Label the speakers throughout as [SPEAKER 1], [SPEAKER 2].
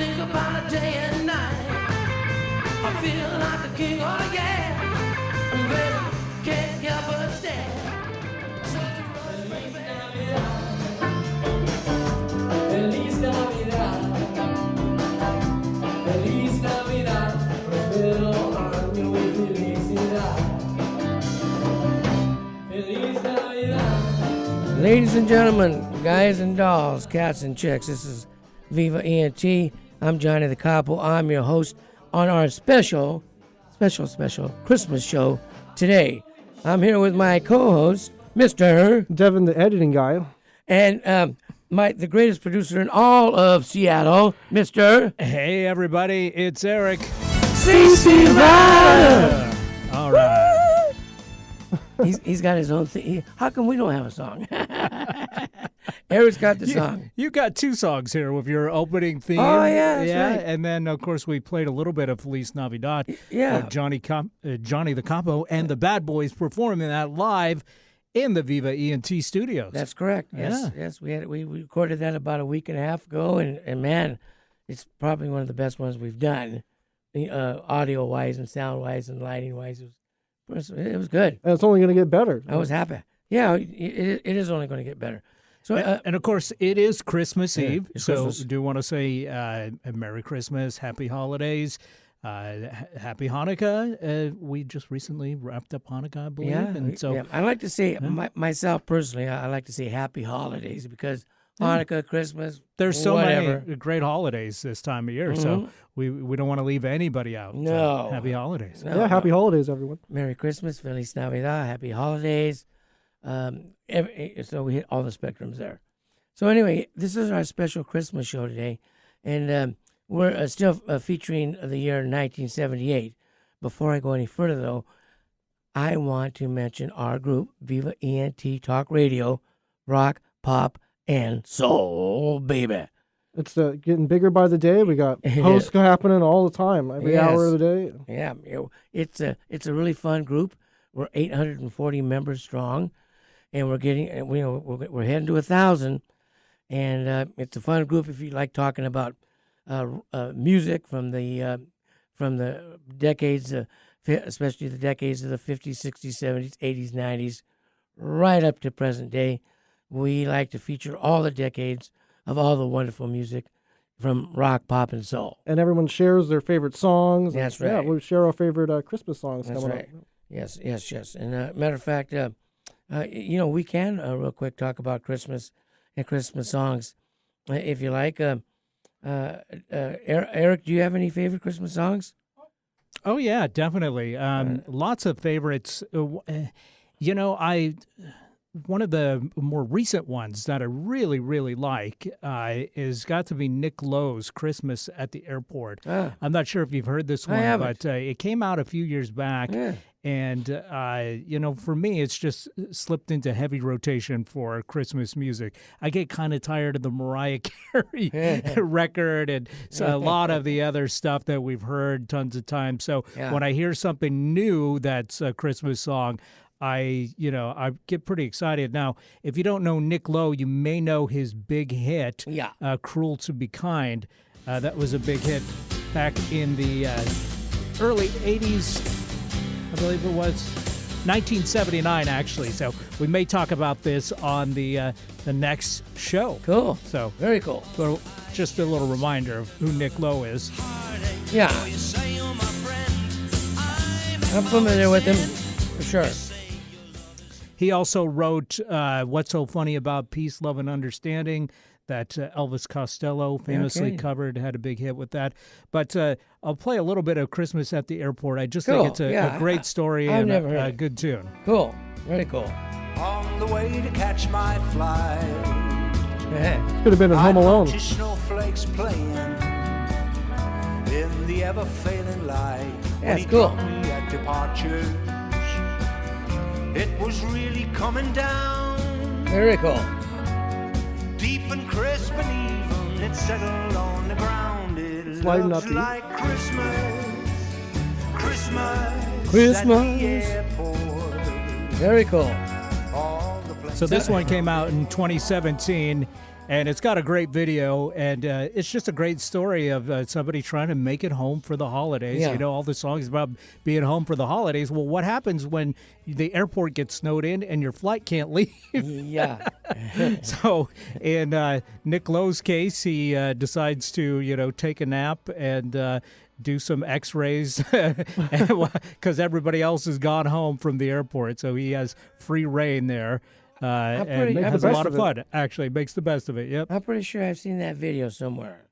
[SPEAKER 1] think about it day and night. I feel like a king, oh yeah. Baby, can't help but stand.
[SPEAKER 2] Feliz Navidad, Feliz Navidad, prospero año y felicidad. Feliz Navidad.
[SPEAKER 3] Ladies and gentlemen, guys and dolls, cats and chicks, this is Viva ENT. I'm Johnny The Capo. I'm your host on our special Christmas show today. I'm here with my co-host, Mr.
[SPEAKER 4] Devin, the editing guy.
[SPEAKER 3] And the greatest producer in all of Seattle, Mr.
[SPEAKER 5] Hey, everybody, it's Eric.
[SPEAKER 3] C.C. Ryder.
[SPEAKER 5] All right.
[SPEAKER 3] He's got his own thing. How come we don't have a song? Eric's got the song.
[SPEAKER 5] You got two songs here with your opening theme.
[SPEAKER 3] Oh, yeah, that's right.
[SPEAKER 5] And then, of course, we played a little bit of Feliz Navidad.
[SPEAKER 3] Yeah.
[SPEAKER 5] Johnny the Capo and the Bad Boys performing that live in the Viva ENT studios.
[SPEAKER 3] That's correct. Yes,
[SPEAKER 5] Yeah.
[SPEAKER 3] yes. We recorded that about a week and a half ago, and man, it's probably one of the best ones we've done, audio wise and sound wise and lighting wise. It was good.
[SPEAKER 4] And it's only going to get better.
[SPEAKER 3] I was happy. Yeah, it is only going to get better. So,
[SPEAKER 5] and of course, it is Christmas Eve,
[SPEAKER 3] it's
[SPEAKER 5] so
[SPEAKER 3] Christmas.
[SPEAKER 5] I do want to say a Merry Christmas, Happy Holidays, Happy Hanukkah. We just recently wrapped up Hanukkah, I believe. And so
[SPEAKER 3] I like to say, myself personally, I like to say Happy Holidays because Hanukkah, Christmas,
[SPEAKER 5] there's so
[SPEAKER 3] whatever.
[SPEAKER 5] many great holidays this time of year, so we don't want to leave anybody out.
[SPEAKER 3] No.
[SPEAKER 5] So happy holidays.
[SPEAKER 3] No.
[SPEAKER 4] Yeah, happy holidays, everyone.
[SPEAKER 3] Merry Christmas, Feliz Navidad, Happy Holidays. So we hit all the spectrums there. So anyway, this is our special Christmas show today, and we're still featuring the year 1978. Before I go any further, though, I want to mention our group, Viva ENT Talk Radio, rock, pop, and soul, baby.
[SPEAKER 4] It's getting bigger by the day. We got
[SPEAKER 3] It
[SPEAKER 4] posts
[SPEAKER 3] is.
[SPEAKER 4] happening all the time, every
[SPEAKER 3] Yes.
[SPEAKER 4] hour of the day.
[SPEAKER 3] Yeah, it's a really fun group. We're 840 members strong, and we're heading to 1,000. And it's a fun group if you like talking about music from the decades, especially the decades of the 50s, 60s, 70s, 80s, 90s, right up to present day. We like to feature all the decades of all the wonderful music from rock, pop, and soul.
[SPEAKER 4] And everyone shares their favorite songs.
[SPEAKER 3] That's
[SPEAKER 4] Yeah,
[SPEAKER 3] right.
[SPEAKER 4] we share our favorite Christmas songs
[SPEAKER 3] That's
[SPEAKER 4] coming
[SPEAKER 3] right.
[SPEAKER 4] up.
[SPEAKER 3] Yes. And matter of fact, we can real quick talk about Christmas and Christmas songs, if you like. Eric, do you have any favorite Christmas songs?
[SPEAKER 5] Oh yeah, definitely. Lots of favorites. One of the more recent ones that I really, really like is got to be Nick Lowe's "Christmas at the Airport." I'm not sure if you've heard this one, but it came out a few years back.
[SPEAKER 3] Yeah.
[SPEAKER 5] And, for me, it's just slipped into heavy rotation for Christmas music. I get kind of tired of the Mariah Carey record and a lot of the other stuff that we've heard tons of times. So when I hear something new that's a Christmas song, I get pretty excited. Now, if you don't know Nick Lowe, you may know his big hit, "Cruel to Be Kind." That was a big hit back in the early 80s. I believe it was 1979, actually. So we may talk about this on the next show.
[SPEAKER 3] Cool.
[SPEAKER 5] So
[SPEAKER 3] very cool.
[SPEAKER 5] So just a little reminder of who Nick Lowe is.
[SPEAKER 3] Yeah. I'm familiar with him, for sure.
[SPEAKER 5] He also wrote What's So Funny About Peace, Love, and Understanding that Elvis Costello famously covered, had a big hit with that. But I'll play a little bit of Christmas at the Airport. I just think it's a great story and a good tune.
[SPEAKER 3] Cool. Very cool.
[SPEAKER 1] On the way to catch my flight.
[SPEAKER 4] Could have been at Home Alone.
[SPEAKER 1] Snowflakes playing in the ever-failing light.
[SPEAKER 3] Yeah, it's cool.
[SPEAKER 1] Me at departures, it was really coming down.
[SPEAKER 3] Very cool.
[SPEAKER 1] Deep and crisp and even, it settled on the ground. It
[SPEAKER 4] lighting
[SPEAKER 1] looks
[SPEAKER 4] up here.
[SPEAKER 1] like Christmas. Christmas.
[SPEAKER 3] Christmas.
[SPEAKER 1] At the airport.
[SPEAKER 3] Very cool.
[SPEAKER 1] All the places.
[SPEAKER 5] So this one came out in 2017, And it's got a great video, and it's just a great story of somebody trying to make it home for the holidays.
[SPEAKER 3] Yeah.
[SPEAKER 5] You know, all the songs about being home for the holidays. Well, what happens when the airport gets snowed in and your flight can't leave?
[SPEAKER 3] Yeah.
[SPEAKER 5] So in Nick Lowe's case, he decides to, take a nap and do some x-rays because everybody else has gone home from the airport. So he has free reign there. And has a lot of fun, actually. Makes the best of it, yep.
[SPEAKER 3] I'm pretty sure I've seen that video somewhere.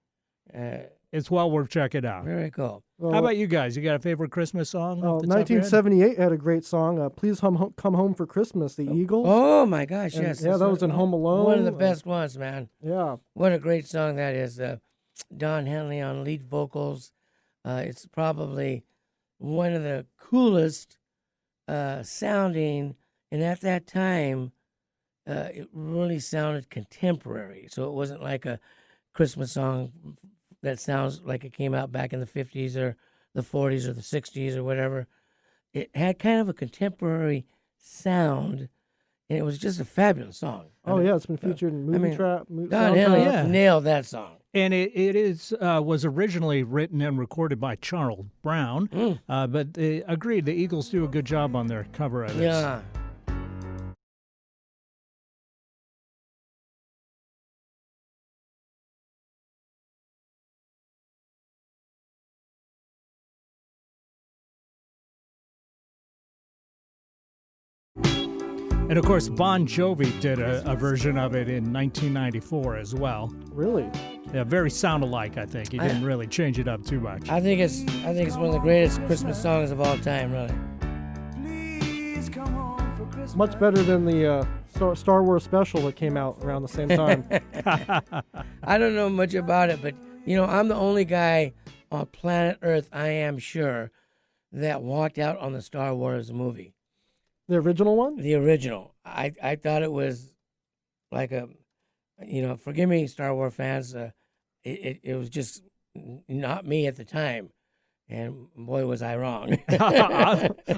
[SPEAKER 5] It's well worth checking out.
[SPEAKER 3] Very cool.
[SPEAKER 4] Well,
[SPEAKER 5] How about you guys? You got a favorite Christmas song? off the top of your head?
[SPEAKER 4] 1978 had a great song, Please Come Home for Christmas, the Eagles.
[SPEAKER 3] Oh, my gosh,
[SPEAKER 4] And,
[SPEAKER 3] yes.
[SPEAKER 4] yeah, that was in Home Alone.
[SPEAKER 3] One of the best ones, man.
[SPEAKER 4] Yeah.
[SPEAKER 3] What a great song that is. Don Henley on lead vocals. It's probably one of the coolest sounding, and at that time, it really sounded contemporary. So it wasn't like a Christmas song that sounds like it came out back in the 50s or the 40s or the 60s or whatever. It had kind of a contemporary sound, and it was just a fabulous song.
[SPEAKER 4] It's been featured in movie trap.
[SPEAKER 3] Don Henley nailed that song.
[SPEAKER 5] And it was originally written and recorded by Charles Brown, but they agreed the Eagles do a good job on their cover of this.
[SPEAKER 3] Yeah.
[SPEAKER 5] And, of course, Bon Jovi did a version of it in 1994 as well.
[SPEAKER 4] Really?
[SPEAKER 5] Yeah, very sound-alike, I think. He didn't really change it up too much.
[SPEAKER 3] I think it's one of the greatest Christmas songs of all time, really.
[SPEAKER 4] Much better than the Star Wars special that came out around the same time.
[SPEAKER 3] I don't know much about it, but, I'm the only guy on planet Earth, I am sure, that walked out on the Star Wars movie.
[SPEAKER 4] The original one?
[SPEAKER 3] The original. I thought it was like forgive me, Star Wars fans, it was just not me at the time. And boy, was I wrong.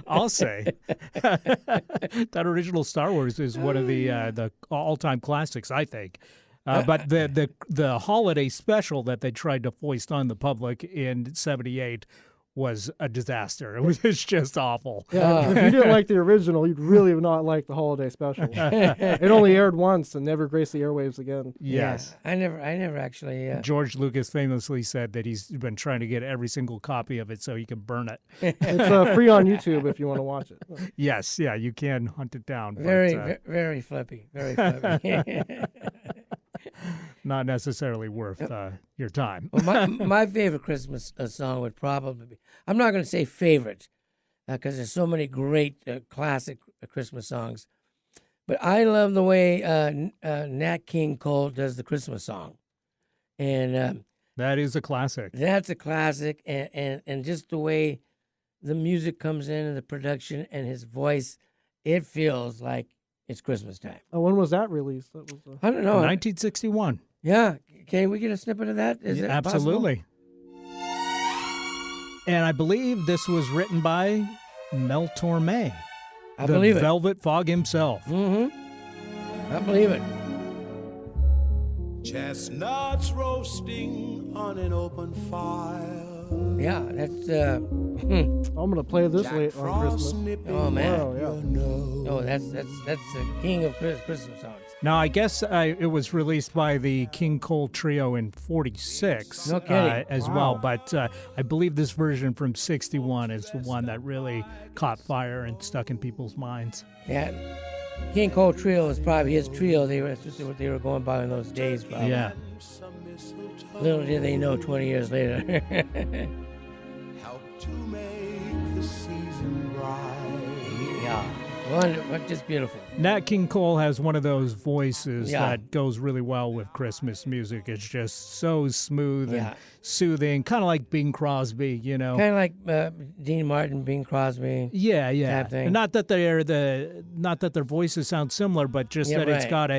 [SPEAKER 5] I'll say. That original Star Wars is one of the all-time classics, I think. But the holiday special that they tried to foist on the public in '78 was a disaster. It's just awful.
[SPEAKER 4] Yeah, if you didn't like the original, you'd really have not liked the holiday special. It only aired once and never graced the airwaves again.
[SPEAKER 5] Yes.
[SPEAKER 3] Yeah, I never actually.
[SPEAKER 5] George Lucas famously said that he's been trying to get every single copy of it so he can burn it.
[SPEAKER 4] It's free on YouTube if you want to watch it.
[SPEAKER 5] Yes, yeah, you can hunt it down.
[SPEAKER 3] Very flippy. Very flippy.
[SPEAKER 5] Not necessarily worth your time.
[SPEAKER 3] Well, my favorite Christmas song would probably be, I'm not going to say favorite, because there's so many great classic Christmas songs, but I love the way Nat King Cole does the Christmas song. And
[SPEAKER 5] that is a classic.
[SPEAKER 3] That's a classic, and just the way the music comes in and the production and his voice, it feels like it's Christmas time.
[SPEAKER 4] When was that released? That was,
[SPEAKER 3] I don't know.
[SPEAKER 5] 1961.
[SPEAKER 3] Yeah. Can we get a snippet of that? Is it
[SPEAKER 5] absolutely. And I believe this was written by Mel Torme.
[SPEAKER 3] I believe it.
[SPEAKER 5] Velvet Fog himself.
[SPEAKER 3] Mm-hmm. I believe it.
[SPEAKER 1] Chestnuts roasting on an open fire.
[SPEAKER 3] Yeah, that's.
[SPEAKER 4] I'm gonna play this late on Christmas.
[SPEAKER 3] Oh man!
[SPEAKER 4] Yeah.
[SPEAKER 3] Oh, that's the king of Christmas songs.
[SPEAKER 5] Now, I guess it was released by the King Cole Trio in '46
[SPEAKER 3] No kidding.
[SPEAKER 5] as well, but I believe this version from '61 is the one that really caught fire and stuck in people's minds.
[SPEAKER 3] Yeah, King Cole Trio is probably his trio. That's what they were going by in those days. Probably.
[SPEAKER 5] Yeah.
[SPEAKER 3] Little did they know 20 years later.
[SPEAKER 1] Help to make the season bright.
[SPEAKER 3] Yeah, just beautiful.
[SPEAKER 5] Nat King Cole has one of those voices
[SPEAKER 3] Yeah.
[SPEAKER 5] that goes really well with Christmas music. It's just so smooth
[SPEAKER 3] Yeah.
[SPEAKER 5] and soothing, kind of like Bing Crosby, you know.
[SPEAKER 3] Kind of like Dean Martin, Bing Crosby.
[SPEAKER 5] Yeah.
[SPEAKER 3] type thing.
[SPEAKER 5] And not that their voices sound similar, but just
[SPEAKER 3] Yeah,
[SPEAKER 5] that it's
[SPEAKER 3] right.
[SPEAKER 5] got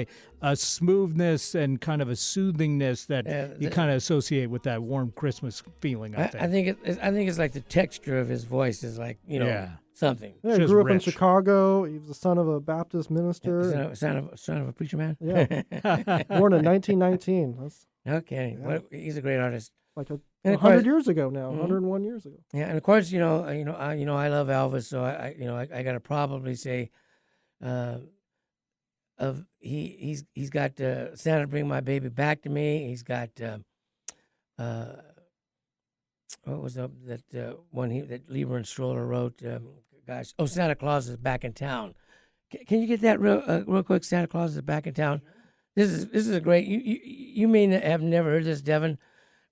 [SPEAKER 5] a smoothness and kind of a soothingness that you kind of associate with that warm Christmas feeling. I think.
[SPEAKER 3] I think it's like the texture of his voice is like,
[SPEAKER 5] Yeah.
[SPEAKER 3] something.
[SPEAKER 4] Yeah, he
[SPEAKER 5] Just
[SPEAKER 4] grew up in
[SPEAKER 5] rich.
[SPEAKER 4] Chicago. He was the son of a Baptist minister.
[SPEAKER 3] Son of a preacher man.
[SPEAKER 4] Yeah, born in 1919. That's
[SPEAKER 3] Okay,
[SPEAKER 4] Yeah.
[SPEAKER 3] well, he's a great artist.
[SPEAKER 4] like
[SPEAKER 3] And
[SPEAKER 4] 100
[SPEAKER 3] of course-
[SPEAKER 4] years ago now.
[SPEAKER 3] Mhm.
[SPEAKER 4] 101 years ago.
[SPEAKER 3] Yeah, and of course, I love Elvis, so I gotta probably say, he's got Santa Bring My Baby Back to Me. He's got what was that one that Lieber and Stroller wrote? Santa Claus is Back in Town. Can you get that real quick? Santa Claus is Back in Town. This is a great. You may have never heard this, Devin,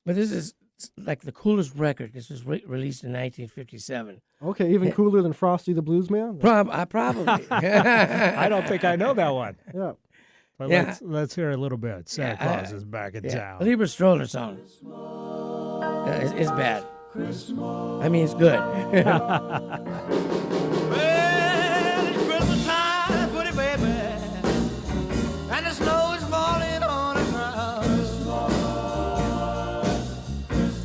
[SPEAKER 3] but this is like the coolest record. This was released in 1957.
[SPEAKER 4] Okay, even cooler than Frosty the Blues Man.
[SPEAKER 3] Probably.
[SPEAKER 5] I don't think I know that one.
[SPEAKER 4] Yeah.
[SPEAKER 5] But
[SPEAKER 3] Yeah.
[SPEAKER 5] let's hear a little bit. Santa
[SPEAKER 3] Yeah,
[SPEAKER 5] Claus is back in
[SPEAKER 3] Yeah,
[SPEAKER 5] town.
[SPEAKER 3] Lieber Stroller song. It's bad. I mean, it's good.
[SPEAKER 1] Well, it's Christmas time, pretty baby, and the snow is falling on the ground.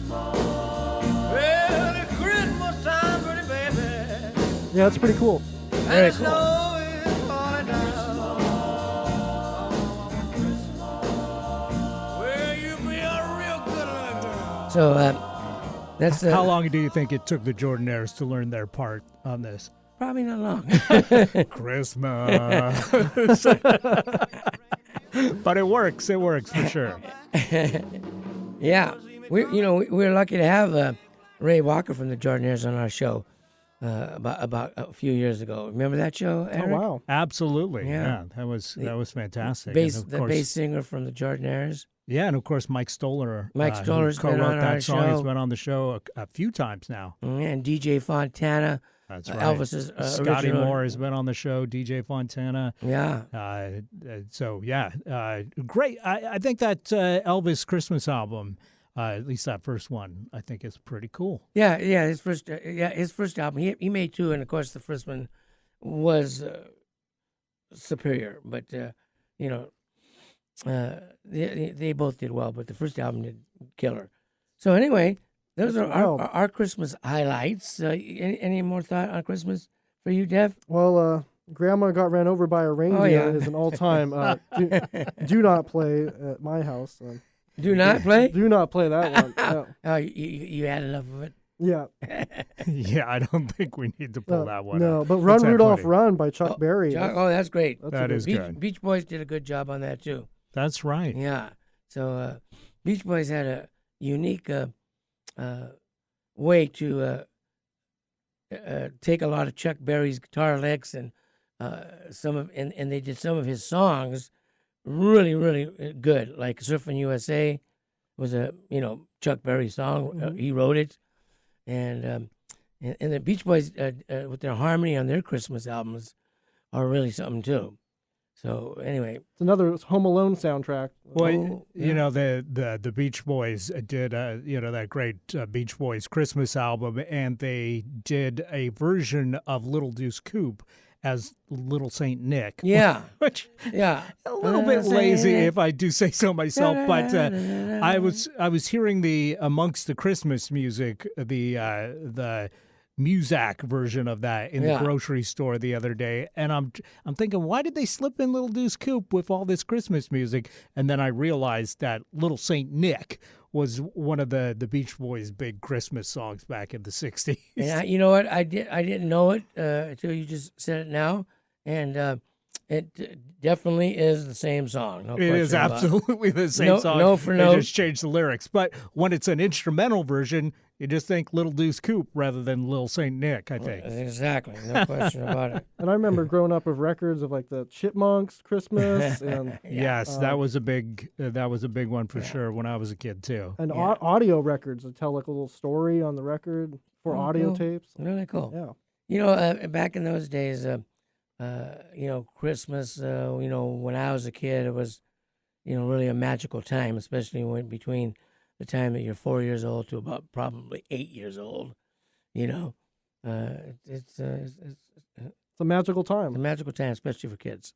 [SPEAKER 1] Well, it's Christmas time, pretty baby,
[SPEAKER 4] Yeah, it's pretty cool.
[SPEAKER 3] Very
[SPEAKER 1] and the
[SPEAKER 3] cool.
[SPEAKER 1] snow is falling down. Well, you be a real good little girl.
[SPEAKER 3] So that's
[SPEAKER 5] How long do you think it took the Jordanaires to learn their part on this?
[SPEAKER 3] Probably not long.
[SPEAKER 5] Christmas. But it works. It works for sure.
[SPEAKER 3] Yeah, we're lucky to have Ray Walker from the Jordanaires on our show about a few years ago. Remember that show, Eric?
[SPEAKER 4] Oh, wow.
[SPEAKER 5] Absolutely.
[SPEAKER 3] Yeah.
[SPEAKER 5] Yeah, that was fantastic.
[SPEAKER 3] The
[SPEAKER 5] And of course,
[SPEAKER 3] bass singer from the Jordanaires.
[SPEAKER 5] yeah, and of course Mike Stoller.
[SPEAKER 3] Mike
[SPEAKER 5] who
[SPEAKER 3] Stoller's been
[SPEAKER 5] co-wrote
[SPEAKER 3] on
[SPEAKER 5] that
[SPEAKER 3] our
[SPEAKER 5] song. He's
[SPEAKER 3] show.
[SPEAKER 5] been on the show a few times now.
[SPEAKER 3] And DJ Fontana.
[SPEAKER 5] That's right.
[SPEAKER 3] Elvis's
[SPEAKER 5] Scotty
[SPEAKER 3] original.
[SPEAKER 5] Moore has been on the show. DJ Fontana.
[SPEAKER 3] Yeah.
[SPEAKER 5] Great. I think that Elvis Christmas album, at least that first one, I think is pretty cool.
[SPEAKER 3] Yeah, his first album. He made two, and of course the first one was superior. But they both did well. But the first album did killer. So anyway, those
[SPEAKER 4] That's
[SPEAKER 3] are
[SPEAKER 4] wild.
[SPEAKER 3] our Christmas highlights. Any more thought on Christmas for you, Dev?
[SPEAKER 4] Well, Grandma got ran over by a reindeer
[SPEAKER 3] yeah.
[SPEAKER 4] is an all-time. Do not play at my house.
[SPEAKER 3] Do not play.
[SPEAKER 4] Do not play that one. No.
[SPEAKER 3] Oh, you had enough of it.
[SPEAKER 4] Yeah.
[SPEAKER 5] Yeah, I don't think we need to pull that one
[SPEAKER 4] No,
[SPEAKER 5] out.
[SPEAKER 4] but
[SPEAKER 5] What's
[SPEAKER 4] Run
[SPEAKER 5] that,
[SPEAKER 4] Rudolph
[SPEAKER 5] buddy?
[SPEAKER 4] Run by Chuck Berry.
[SPEAKER 3] That's great.
[SPEAKER 4] That's
[SPEAKER 5] That
[SPEAKER 4] a
[SPEAKER 5] is
[SPEAKER 4] good-
[SPEAKER 5] good.
[SPEAKER 3] Beach Boys did a good job on that too.
[SPEAKER 5] That's right.
[SPEAKER 3] Yeah. So Beach Boys had a unique way to take a lot of Chuck Berry's guitar licks and and they did some of his songs really, really good. Like Surfing USA was a Chuck Berry song.
[SPEAKER 4] Mhm.
[SPEAKER 3] He wrote it, and the Beach Boys with their harmony on their Christmas albums are really something too. So anyway,
[SPEAKER 4] It's another Home Alone soundtrack.
[SPEAKER 5] Well,
[SPEAKER 3] yeah.
[SPEAKER 5] the Beach Boys did that great Beach Boys Christmas album, and they did a version of Little Deuce Coupe as Little Saint Nick.
[SPEAKER 3] yeah,
[SPEAKER 5] Which
[SPEAKER 3] yeah,
[SPEAKER 5] a little bit lazy, if I do say so myself. But I was hearing the amongst the Christmas music, the Muzak version of that in the
[SPEAKER 3] Yeah.
[SPEAKER 5] grocery store the other day, and I'm thinking, why did they slip in Little Deuce Coupe with all this Christmas music? And then I realized that Little Saint Nick was one of the Beach Boys' big Christmas songs back in the '60s.
[SPEAKER 3] And you know what? I didn't know it until you just said it now, and it definitely is the same song. No
[SPEAKER 5] It is
[SPEAKER 3] question about it.
[SPEAKER 5] absolutely the same
[SPEAKER 3] No-
[SPEAKER 5] song.
[SPEAKER 3] note for
[SPEAKER 5] They
[SPEAKER 3] note.
[SPEAKER 5] just changed the lyrics. But when it's an instrumental version, you just think Little Deuce Coupe rather than Little Saint Nick, I think.
[SPEAKER 3] Exactly, no question about it.
[SPEAKER 4] And I remember growing up with records of like the Chipmunks Christmas and
[SPEAKER 5] Yes, that was a big one for sure when I was a kid too.
[SPEAKER 4] audio records that tell like a little story on the record for
[SPEAKER 3] Oh,
[SPEAKER 4] audio
[SPEAKER 3] cool.
[SPEAKER 4] tapes.
[SPEAKER 3] Really cool.
[SPEAKER 4] Yeah.
[SPEAKER 3] Back in those days, Christmas, when I was a kid, it was, really a magical time, especially when between the time that you're 4 years old to about probably 8 years old. It's
[SPEAKER 4] It's a magical
[SPEAKER 3] a
[SPEAKER 4] time.
[SPEAKER 3] magical time, especially for kids.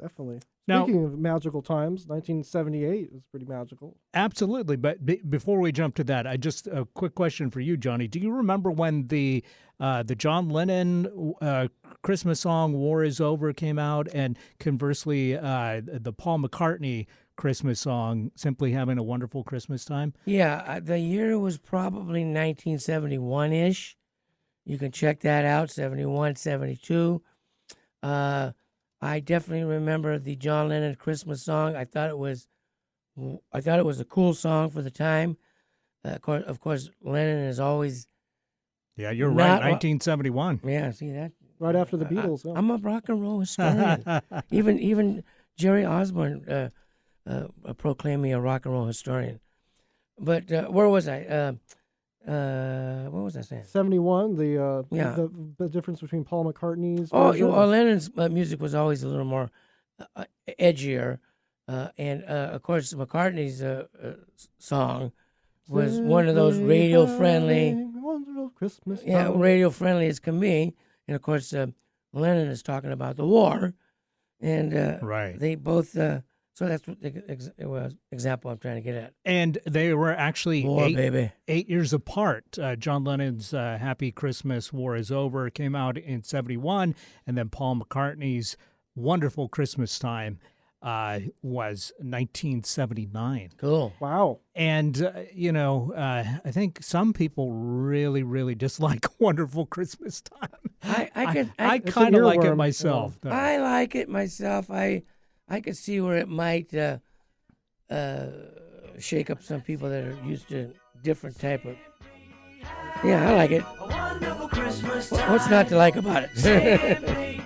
[SPEAKER 4] Definitely.
[SPEAKER 5] Now,
[SPEAKER 4] Speaking of magical times, 1978 was pretty magical.
[SPEAKER 5] absolutely. But before we jump to that, I just a quick question for you, Johnny. Do you remember when the John Lennon Christmas song "War Is Over" came out, and conversely, the Paul McCartney Christmas song "Simply Having a Wonderful Christmas Time"?
[SPEAKER 3] Yeah, the year was probably 1971-ish. You can check that out, 71, 72. I definitely remember the John Lennon Christmas song. I thought it was a cool song for the time. Of course, Lennon is always.
[SPEAKER 5] Yeah, you're
[SPEAKER 3] Not-
[SPEAKER 5] right. 1971.
[SPEAKER 3] Yeah, see that?
[SPEAKER 4] Right after the Beatles. Yeah.
[SPEAKER 3] I'm a rock and roll historian. even Jerry Osborne proclaimed me a rock and roll historian. But where was I? What was I saying?
[SPEAKER 4] 71,
[SPEAKER 3] Yeah.
[SPEAKER 4] the difference between Paul McCartney's
[SPEAKER 3] Oh,
[SPEAKER 4] version.
[SPEAKER 3] Lennon's music was always a little more edgier, and of course McCartney's song was one of those radio friendly.
[SPEAKER 4] Wonderful Christmas
[SPEAKER 3] Yeah,
[SPEAKER 4] time.
[SPEAKER 3] radio friendly as can be. And of course, Lennon is talking about the war, and
[SPEAKER 5] Right.
[SPEAKER 3] they both. So that's what the example I'm trying to get at.
[SPEAKER 5] And they were actually
[SPEAKER 3] War, baby.
[SPEAKER 5] 8 years apart. John Lennon's Happy Christmas, War Is Over came out in 71, and then Paul McCartney's Wonderful Christmas Time was 1979.
[SPEAKER 3] Cool.
[SPEAKER 4] Wow.
[SPEAKER 5] And, I think some people really, really dislike Wonderful Christmas Time.
[SPEAKER 3] I
[SPEAKER 4] It's
[SPEAKER 5] kind
[SPEAKER 4] an
[SPEAKER 5] of like it
[SPEAKER 4] earworm,
[SPEAKER 5] myself. though.
[SPEAKER 3] I like it myself. I could see where it might shake up some people that are used to different type of. Yeah, I like it. What's not to like about it?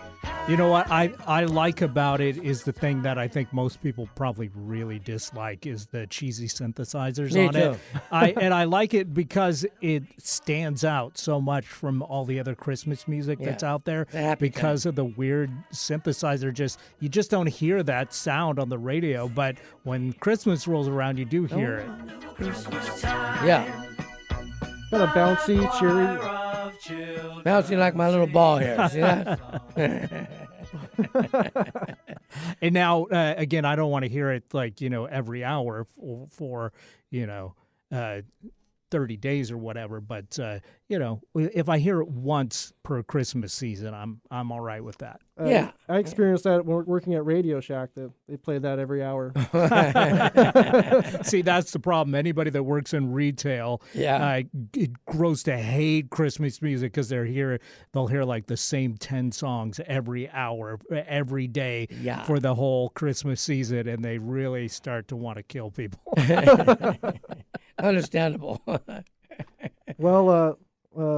[SPEAKER 5] You know what I like about it is the thing that I think most people probably really dislike is the cheesy synthesizers
[SPEAKER 3] Me
[SPEAKER 5] on
[SPEAKER 3] too.
[SPEAKER 5] it. I like it because it stands out so much from all the other Christmas music that's
[SPEAKER 3] Yeah.
[SPEAKER 5] out there
[SPEAKER 3] The happy
[SPEAKER 5] because of the weird synthesizer. You just don't hear that sound on the radio, but when Christmas rolls around, you do hear it.
[SPEAKER 3] Yeah,
[SPEAKER 4] Kind of bouncy, cheery.
[SPEAKER 3] bouncing like my little ball here. See that?
[SPEAKER 5] And now, again, I don't want to hear it every hour for 30 days or whatever. But, if I hear it once per Christmas season, I'm all right with that.
[SPEAKER 3] Yeah.
[SPEAKER 4] I experienced that when working at Radio Shack. They play that every hour.
[SPEAKER 5] See, that's the problem. Anybody that works in retail
[SPEAKER 3] Yeah.
[SPEAKER 5] it grows to hate Christmas music because they'll hear like the same 10 songs every hour, every day
[SPEAKER 3] Yeah.
[SPEAKER 5] for the whole Christmas season, and they really start to want to kill people.
[SPEAKER 3] Understandable.
[SPEAKER 4] Well,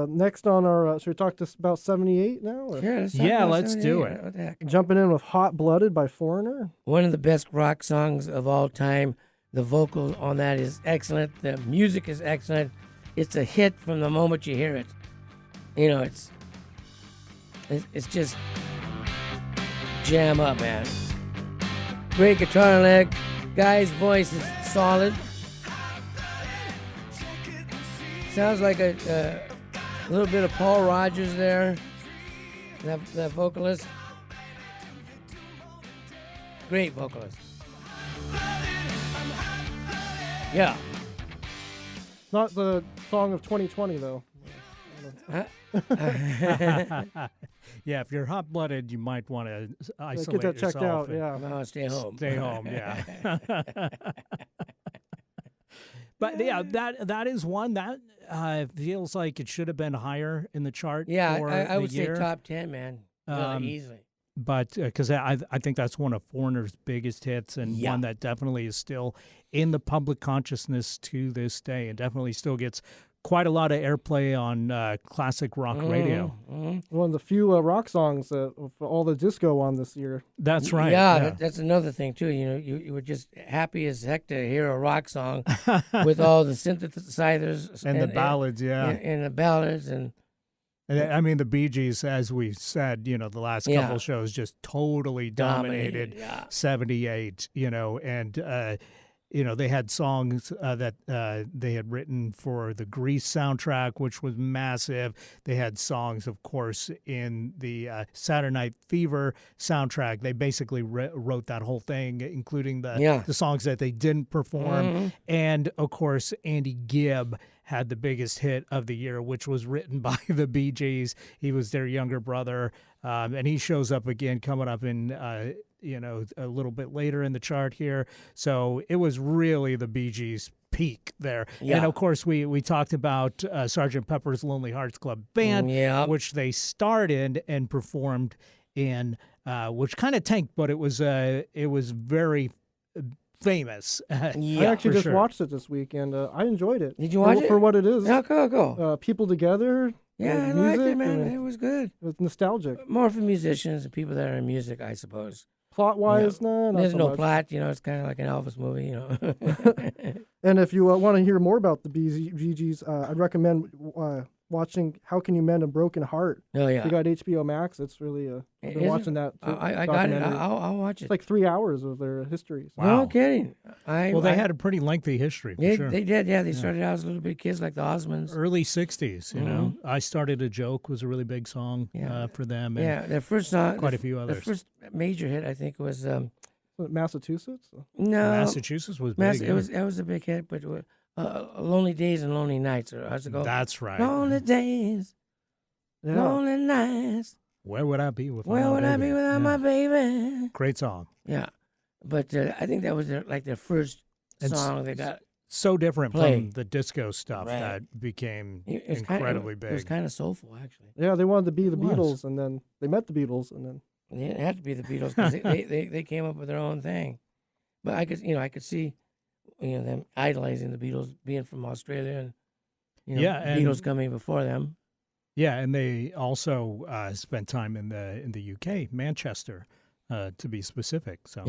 [SPEAKER 4] next on our, should we talk about 78 now? Or?
[SPEAKER 3] Sure, let's talk
[SPEAKER 5] Yeah,
[SPEAKER 3] about
[SPEAKER 5] let's do
[SPEAKER 3] 78.
[SPEAKER 5] it.
[SPEAKER 3] What the heck?
[SPEAKER 4] Jumping in with Hot Blooded by Foreigner.
[SPEAKER 3] One of the best rock songs of all time. The vocals on that is excellent. The music is excellent. It's a hit from the moment you hear it. It's just jam up, man. Great guitar leg. Guy's voice is solid. Sounds like a little bit of Paul Rogers there. That vocalist. Great vocalist. Yeah.
[SPEAKER 4] Not the song of 2020, though.
[SPEAKER 5] Yeah, if you're hot-blooded, you might want to isolate
[SPEAKER 4] Get that checked
[SPEAKER 5] yourself
[SPEAKER 4] out,
[SPEAKER 5] and
[SPEAKER 4] yeah.
[SPEAKER 3] No, stay home.
[SPEAKER 5] Stay home, yeah. But yeah, that is one that feels like it should have been higher in the chart.
[SPEAKER 3] Yeah,
[SPEAKER 5] for
[SPEAKER 3] I
[SPEAKER 5] the
[SPEAKER 3] would
[SPEAKER 5] year.
[SPEAKER 3] say top 10, man. Really easily.
[SPEAKER 5] But because I think that's one of Foreigner's biggest hits and
[SPEAKER 3] Yeah.
[SPEAKER 5] one that definitely is still in the public consciousness to this day and definitely still gets quite a lot of airplay on classic rock radio.
[SPEAKER 4] One of the few rock songs of all the disco on this year.
[SPEAKER 5] That's right.
[SPEAKER 3] Yeah, that's another thing, too. You were just happy as heck to hear a rock song with all the synthesizers.
[SPEAKER 5] And the ballads, yeah.
[SPEAKER 3] And the ballads. And
[SPEAKER 5] I mean, the Bee Gees, as we said, the last
[SPEAKER 3] Yeah.
[SPEAKER 5] couple shows just totally dominated
[SPEAKER 3] yeah.
[SPEAKER 5] 78, and they had songs that they had written for the Grease soundtrack, which was massive. They had songs, of course, in the Saturday Night Fever soundtrack. They basically wrote that whole thing, including the songs that they didn't perform. And, of course, Andy Gibb had the biggest hit of the year, which was written by the Bee Gees. He was their younger brother, and he shows up again coming up in a little bit later in the chart here. So it was really the Bee Gees' peak there.
[SPEAKER 3] Yeah.
[SPEAKER 5] And, of course, we talked about Sgt. Pepper's Lonely Hearts Club Band, which they starred in and performed in, which kind of tanked, but it was very famous.
[SPEAKER 4] I actually just watched it this week, and I enjoyed it.
[SPEAKER 3] Did you watch it?
[SPEAKER 4] For what it is.
[SPEAKER 3] Yeah, cool.
[SPEAKER 4] People together.
[SPEAKER 3] Yeah, I liked it, man. It was good.
[SPEAKER 4] It's nostalgic.
[SPEAKER 3] More for musicians and people that are in music, I suppose.
[SPEAKER 4] Plot-wise, not
[SPEAKER 3] there's
[SPEAKER 4] so
[SPEAKER 3] no
[SPEAKER 4] much.
[SPEAKER 3] plot. It's kind of like an Elvis movie.
[SPEAKER 4] And if you want to hear more about the Bee Gees, I'd recommend watching How Can You Mend a Broken Heart.
[SPEAKER 3] Oh, yeah.
[SPEAKER 4] They got HBO Max. It's really, I've been watching that.
[SPEAKER 3] I got it. I'll watch it.
[SPEAKER 4] It's like 3 hours of their history. So.
[SPEAKER 3] No kidding.
[SPEAKER 5] They had a pretty lengthy history, for sure.
[SPEAKER 3] They did, yeah. They started out as little bit kids like the Osmonds.
[SPEAKER 5] Early 60s, you know. I Started a Joke was a really big song for them. And
[SPEAKER 3] their first song.
[SPEAKER 5] Quite a few others.
[SPEAKER 3] Their first major hit, I think, was...
[SPEAKER 4] Massachusetts?
[SPEAKER 3] No.
[SPEAKER 5] Massachusetts was big.
[SPEAKER 3] It was a big hit, but Lonely Days and Lonely Nights. Or how's it go?
[SPEAKER 5] That's right.
[SPEAKER 3] Lonely Days, Lonely Nights.
[SPEAKER 5] Where would I be without
[SPEAKER 3] my baby?
[SPEAKER 5] Great song.
[SPEAKER 3] Yeah. But I think that was their first song they got.
[SPEAKER 5] So different from the disco stuff that became
[SPEAKER 3] big.
[SPEAKER 5] It
[SPEAKER 3] was kind of soulful, actually.
[SPEAKER 4] Yeah, they wanted to be the Beatles, and then they met the Beatles, and then...
[SPEAKER 3] It had to be the Beatles because they came up with their own thing. But I could see them idolizing the Beatles, being from Australia, and and Beatles coming before them.
[SPEAKER 5] Yeah, and they also spent time in the UK, Manchester, to be specific. So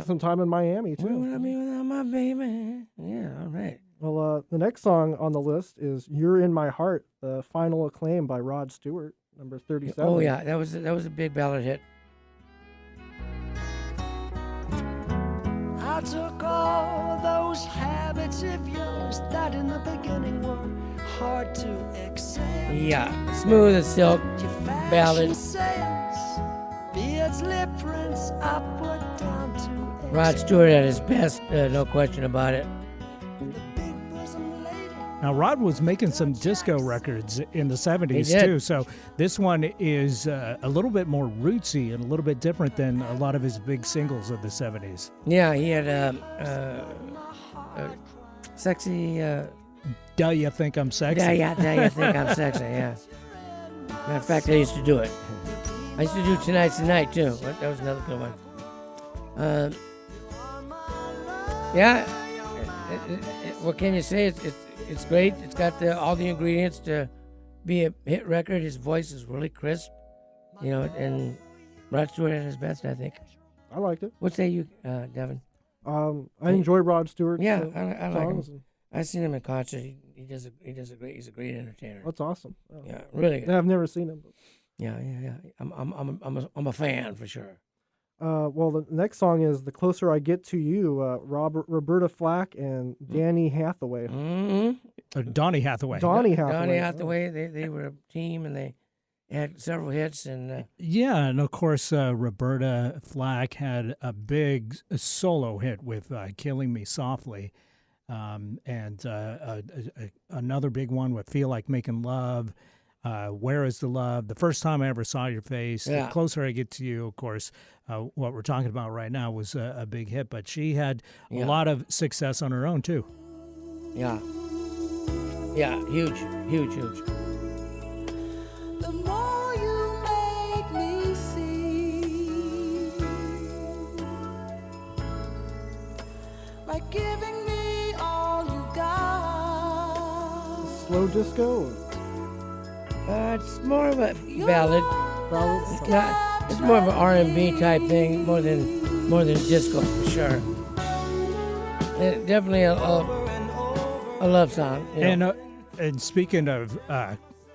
[SPEAKER 4] some time in Miami too.
[SPEAKER 3] Where would I be without my baby? Yeah, all right.
[SPEAKER 4] Well, the next song on the list is "You're in My Heart," the final acclaim by Rod Stewart, number 37.
[SPEAKER 3] Oh yeah, that was a big ballad hit.
[SPEAKER 1] I took all those habits of yours that in the beginning were hard to accept.
[SPEAKER 3] Yeah, smooth as silk ballad.
[SPEAKER 1] Beards, lip prints, I put down to
[SPEAKER 3] Rod Stewart at his best, no question about it.
[SPEAKER 5] Now, Rod was making some disco records in the 70s, too, so this one is a little bit more rootsy and a little bit different than a lot of his big singles of the 70s.
[SPEAKER 3] Yeah, he had sexy...
[SPEAKER 5] Do You Think I'm Sexy?
[SPEAKER 3] Yeah, you think I'm sexy, yeah. Matter of fact, I used to do it. I used to do Tonight's the Night, too. That was another good one. What can you say? It's great. It's got all the ingredients to be a hit record. His voice is really crisp, and Rod Stewart at his best, I think.
[SPEAKER 4] I liked it.
[SPEAKER 3] What say you, Devin?
[SPEAKER 4] I enjoy Rod Stewart.
[SPEAKER 3] Yeah, I like him. I've seen him in concert. He's a great entertainer.
[SPEAKER 4] That's awesome.
[SPEAKER 3] Yeah, really good.
[SPEAKER 4] I've never seen him. But...
[SPEAKER 3] Yeah. I'm a fan for sure.
[SPEAKER 4] Well, the next song is "The Closer I Get to You," Roberta Flack and Danny Hathaway.
[SPEAKER 3] Mm-hmm.
[SPEAKER 5] Donny Hathaway.
[SPEAKER 4] Donny
[SPEAKER 3] Hathaway. They were a team, and they had several hits. And
[SPEAKER 5] and of course, Roberta Flack had a big solo hit with "Killing Me Softly," and another big one with "Feel Like Making Love." Where Is the Love? The First Time I Ever Saw Your Face. The Closer I Get to You, of course, what we're talking about right now was a big hit, but she had a lot of success on her own, too.
[SPEAKER 3] Yeah. Yeah, huge.
[SPEAKER 1] The more you make me see, by giving me all you got.
[SPEAKER 4] Slow disco?
[SPEAKER 3] It's more of a ballad. It's more of an R&B type thing, more than disco for sure. Definitely a love song.
[SPEAKER 5] And speaking of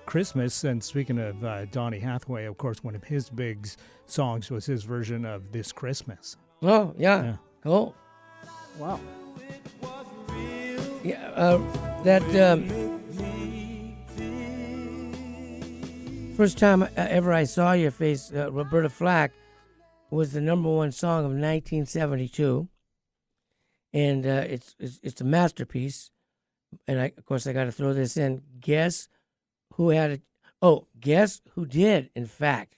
[SPEAKER 5] Christmas, and speaking of Donny Hathaway, of course, one of his big songs was his version of "This Christmas."
[SPEAKER 3] Oh yeah. Cool.
[SPEAKER 4] Wow.
[SPEAKER 3] Yeah, that first time ever I saw your face, Roberta Flack, was the #1 song of 1972, and it's a masterpiece. And of course, I got to throw this in. Guess who had it? Oh, guess who did, in fact,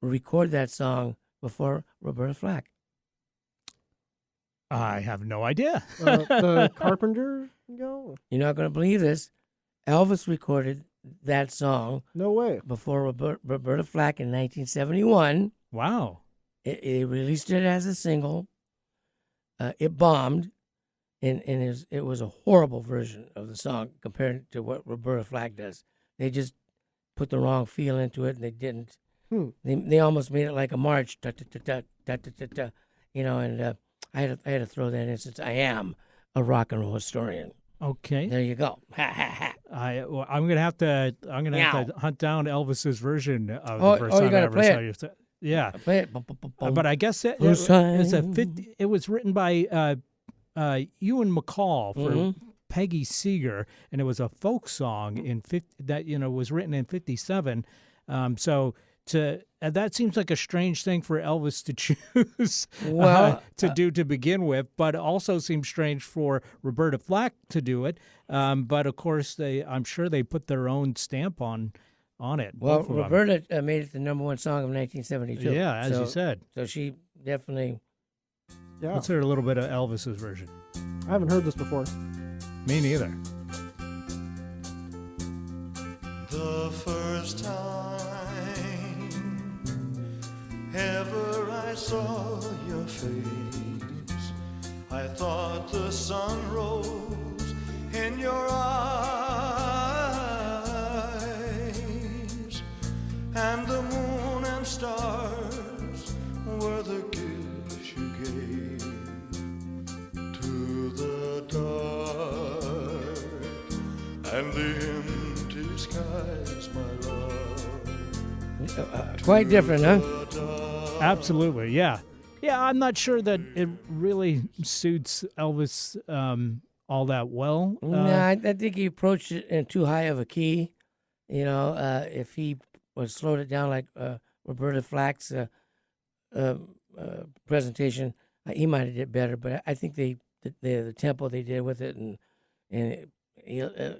[SPEAKER 3] record that song before Roberta Flack?
[SPEAKER 5] I have no idea.
[SPEAKER 4] The Carpenter? Go?
[SPEAKER 3] You're not going to believe this. Elvis recorded that song
[SPEAKER 4] No way.
[SPEAKER 3] before Roberta Flack in 1971.
[SPEAKER 5] Wow.
[SPEAKER 3] It released it as a single. It bombed, and it was a horrible version of the song compared to what Roberta Flack does. They just put the wrong feel into it, and they didn't. They almost made it like a march, you know. And I had to throw that in since I am a rock and roll historian.
[SPEAKER 5] Okay.
[SPEAKER 3] There you go.
[SPEAKER 5] I'm gonna have to hunt down Elvis's version of the first
[SPEAKER 3] you
[SPEAKER 5] time I
[SPEAKER 3] gotta
[SPEAKER 5] ever
[SPEAKER 3] play
[SPEAKER 5] saw
[SPEAKER 3] it.
[SPEAKER 5] you. Yeah.
[SPEAKER 3] Play it.
[SPEAKER 5] But I guess it
[SPEAKER 3] First time.
[SPEAKER 5] it was written by Ewan McCall for Peggy Seeger, and it was a folk song that was written in '57. That seems like a strange thing for Elvis to choose to do to begin with, but also seems strange for Roberta Flack to do it. But of course, I'm sure they put their own stamp on it.
[SPEAKER 3] Well, Roberta made it the #1 song of 1972.
[SPEAKER 5] Yeah, as you said.
[SPEAKER 3] So she definitely.
[SPEAKER 4] Yeah.
[SPEAKER 5] Let's hear a little bit of Elvis's version.
[SPEAKER 4] I haven't heard this before.
[SPEAKER 5] Me neither.
[SPEAKER 6] The first time ever I saw your face, I thought the sun rose in your eyes, and the moon and stars were the gifts you gave to the dark and the empty skies, my love.
[SPEAKER 3] Quite different, huh?
[SPEAKER 5] Absolutely, yeah. Yeah, I'm not sure that it really suits Elvis all that well.
[SPEAKER 3] I think he approached it in too high of a key. You know, if he was slowed it down like Roberta Flack's presentation, he might have did better. But I think the tempo they did with it and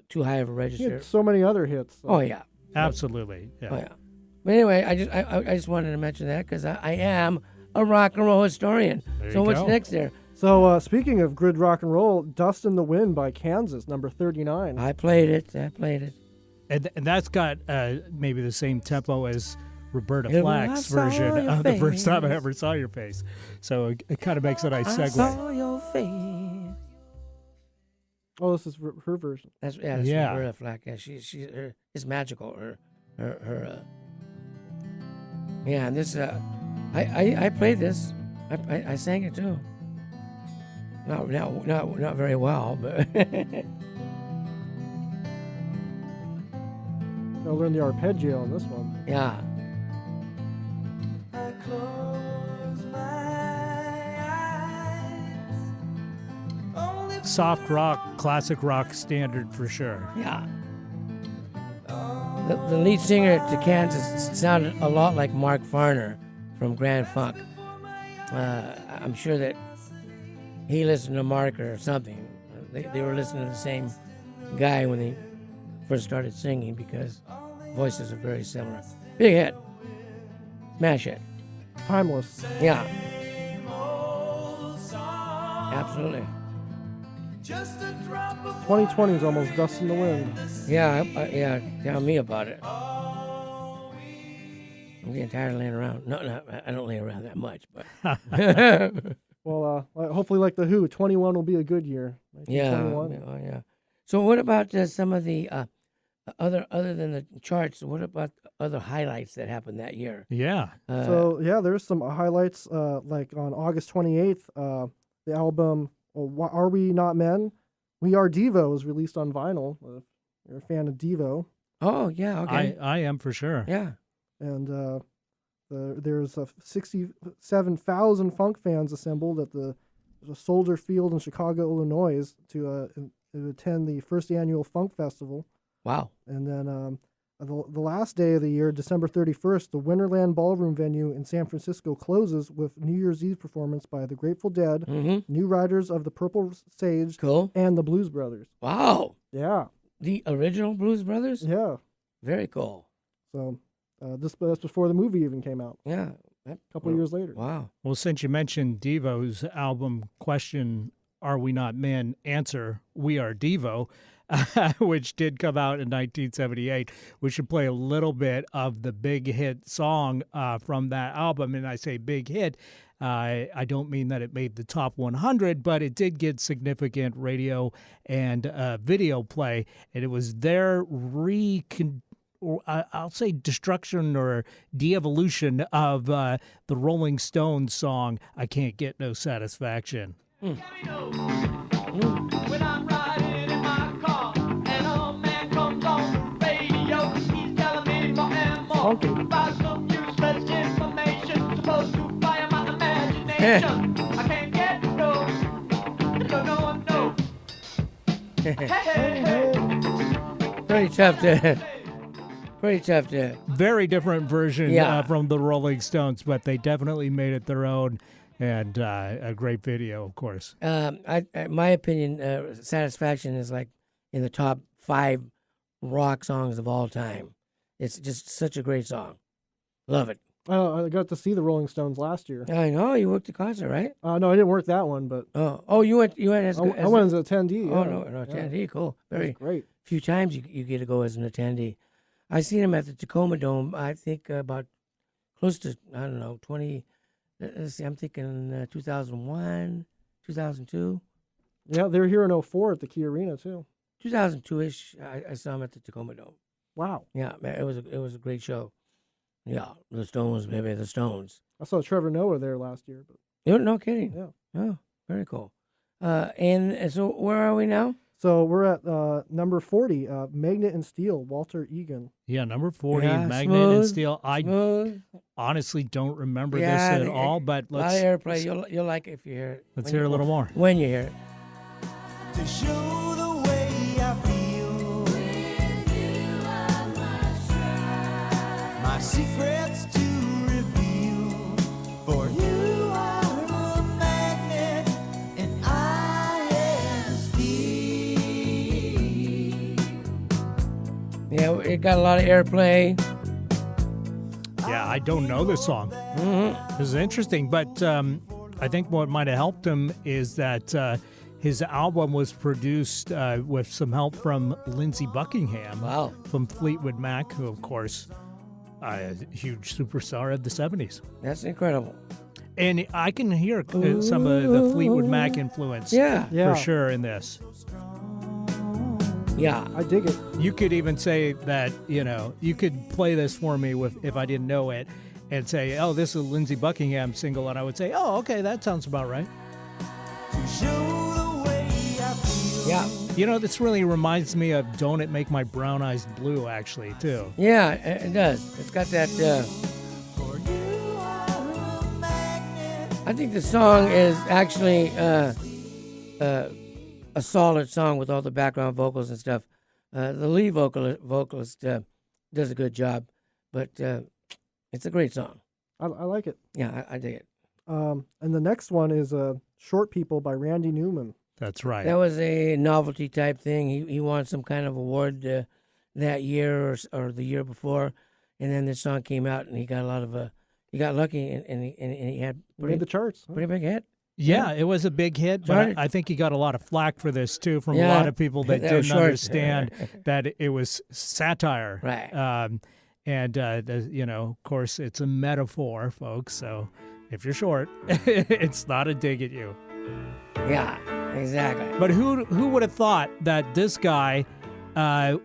[SPEAKER 3] too high of a
[SPEAKER 4] He
[SPEAKER 3] register.
[SPEAKER 4] had so many other hits.
[SPEAKER 3] Oh yeah,
[SPEAKER 5] Absolutely, yeah.
[SPEAKER 3] oh yeah. But anyway, I just wanted to mention that because I am a rock and roll historian.
[SPEAKER 5] There
[SPEAKER 3] So
[SPEAKER 5] you
[SPEAKER 3] what's
[SPEAKER 5] go.
[SPEAKER 3] next there?
[SPEAKER 4] So speaking of good rock and roll, Dust in the Wind by Kansas, number 39.
[SPEAKER 3] I played it.
[SPEAKER 5] And that's got maybe the same tempo as Roberta
[SPEAKER 3] When I
[SPEAKER 5] Flack's
[SPEAKER 3] saw
[SPEAKER 5] version
[SPEAKER 3] your
[SPEAKER 5] of the first time I
[SPEAKER 3] face.
[SPEAKER 5] ever saw your face. So it kind of makes a nice
[SPEAKER 3] I
[SPEAKER 5] segue.
[SPEAKER 3] saw your face.
[SPEAKER 4] Oh, this is her version.
[SPEAKER 3] That's
[SPEAKER 5] Yeah.
[SPEAKER 3] Roberta Flack. Yeah, it's magical. Her yeah. And this I played this. I sang it too. Not very well, but
[SPEAKER 4] I'll learn the arpeggio on this one.
[SPEAKER 3] yeah.
[SPEAKER 1] I close my eyes. Only
[SPEAKER 5] Soft rock, classic rock standard for sure.
[SPEAKER 3] Yeah. The lead singer to Kansas sounded a lot like Mark Farner from Grand Funk. I'm sure that he listened to Mark or something. They were listening to the same guy when they first started singing because voices are very similar. Big hit. Smash hit.
[SPEAKER 4] Timeless.
[SPEAKER 3] Yeah. Absolutely.
[SPEAKER 1] just a drop of
[SPEAKER 4] 2020 is almost Dust in the Wind.
[SPEAKER 3] Yeah, yeah. Tell me about it. I'm getting tired of laying around. No, I don't lay around that much, but
[SPEAKER 4] Well, hopefully, like the Who, 21 will be a good year.
[SPEAKER 3] yeah,
[SPEAKER 4] 1921.
[SPEAKER 3] yeah. So, what about some of the other than the charts? What about other highlights that happened that year?
[SPEAKER 5] Yeah.
[SPEAKER 4] So yeah, there's some highlights. Like on August 28th, the album "Are We Not Men?" "We Are Devo" was released on vinyl. If you're a fan of Devo,
[SPEAKER 3] Oh, yeah, okay,
[SPEAKER 5] I am for sure.
[SPEAKER 3] yeah.
[SPEAKER 4] and there's 67,000 funk fans assembled at the Soldier Field in Chicago, Illinois, to to attend the first annual Funk Festival.
[SPEAKER 3] Wow.
[SPEAKER 4] And then the last day of the year, December 31st, the Winterland Ballroom venue in San Francisco closes with New Year's Eve performance by the Grateful Dead, New Riders of the Purple Sage,
[SPEAKER 3] Cool.
[SPEAKER 4] and the Blues Brothers.
[SPEAKER 3] Wow.
[SPEAKER 4] Yeah.
[SPEAKER 3] The original Blues Brothers?
[SPEAKER 4] Yeah.
[SPEAKER 3] Very cool.
[SPEAKER 4] So that's before the movie even came out.
[SPEAKER 3] Yeah.
[SPEAKER 4] A couple of years later.
[SPEAKER 3] Wow.
[SPEAKER 5] Well, since you mentioned Devo's album question, Are We Not Men? Answer, We Are Devo, which did come out in 1978. We should play a little bit of the big hit song from that album. And I say big hit, I don't mean that it made the top 100, but it did get significant radio and video play. And it was their I'll say destruction or de-evolution of the Rolling Stones song, I Can't Get No Satisfaction.
[SPEAKER 1] When I'm riding in my car, an old man comes on the radio. He's telling me more and more about some useless information supposed to fire my imagination. I can't get no. Hey.
[SPEAKER 3] Pretty tough to.
[SPEAKER 5] Very different version from the Rolling Stones, but they definitely made it their own. And a great video, of course.
[SPEAKER 3] My opinion, Satisfaction is like in the top 5 rock songs of all time. It's just such a great song. Love it.
[SPEAKER 4] I got to see the Rolling Stones last year.
[SPEAKER 3] I know. You worked the concert, right?
[SPEAKER 4] No, I didn't work that one, but
[SPEAKER 3] you went as
[SPEAKER 4] I went as an attendee.
[SPEAKER 3] Oh, no, attendee. Cool. Very
[SPEAKER 4] great.
[SPEAKER 3] Few times you get to go as an attendee. I seen him at the Tacoma Dome, I think about close to, 20... Let's see, I'm thinking 2001, 2002.
[SPEAKER 4] Yeah, they were here in 04 at the Key Arena, too.
[SPEAKER 3] 2002-ish, I saw him at the Tacoma Dome.
[SPEAKER 4] Wow.
[SPEAKER 3] Yeah, man, it was a great show. Yeah, the Stones, baby, the Stones.
[SPEAKER 4] I saw Trevor Noah there last year. But
[SPEAKER 3] No kidding.
[SPEAKER 4] Yeah.
[SPEAKER 3] Oh, very cool. And so where are we now?
[SPEAKER 4] So we're at number 40, Magnet and Steel, Walter Egan.
[SPEAKER 5] Yeah, number 40,
[SPEAKER 3] Yeah,
[SPEAKER 5] Magnet
[SPEAKER 3] smooth,
[SPEAKER 5] and Steel. I honestly don't remember this at all, but
[SPEAKER 3] a lot of airplay. You'll like it if you hear it.
[SPEAKER 5] Let's hear a little more.
[SPEAKER 3] When you hear it.
[SPEAKER 6] To show the way I feel, my secrets to reveal. For you are a magnet, and I am steel.
[SPEAKER 3] Yeah, it got a lot of airplay.
[SPEAKER 5] Yeah, I don't know this song. This is interesting, but I think what might have helped him is that his album was produced with some help from Lindsey Buckingham from Fleetwood Mac, who, of course, a huge superstar of the 70s.
[SPEAKER 3] That's incredible.
[SPEAKER 5] And I can hear some of the Fleetwood Mac influence for sure in this.
[SPEAKER 3] Yeah.
[SPEAKER 4] I dig it.
[SPEAKER 5] You could even say that, you could play this for me if I didn't know it and say, oh, this is a Lindsey Buckingham single, and I would say, oh, okay, that sounds about right.
[SPEAKER 3] Yeah.
[SPEAKER 5] This really reminds me of Don't It Make My Brown Eyes Blue, actually, too.
[SPEAKER 3] Yeah, it does. It's got that... I think the song is actually a solid song with all the background vocals and stuff. The lead vocalist does a good job, but it's a great song.
[SPEAKER 4] I like it.
[SPEAKER 3] Yeah, I dig it.
[SPEAKER 4] And the next one is Short People by Randy Newman.
[SPEAKER 5] That's right.
[SPEAKER 3] That was a novelty type thing. He won some kind of award that year or the year before, and then this song came out, and he got a lot of he got lucky, and he had
[SPEAKER 4] Made the charts.
[SPEAKER 3] pretty big hit.
[SPEAKER 5] Yeah, it was a big hit, but I think he got a lot of flack for this, too, from a lot of people that didn't understand that it was satire.
[SPEAKER 3] Right.
[SPEAKER 5] Of course, it's a metaphor, folks, so if you're short, it's not a dig at you.
[SPEAKER 3] Yeah, exactly.
[SPEAKER 5] But who would have thought that this guy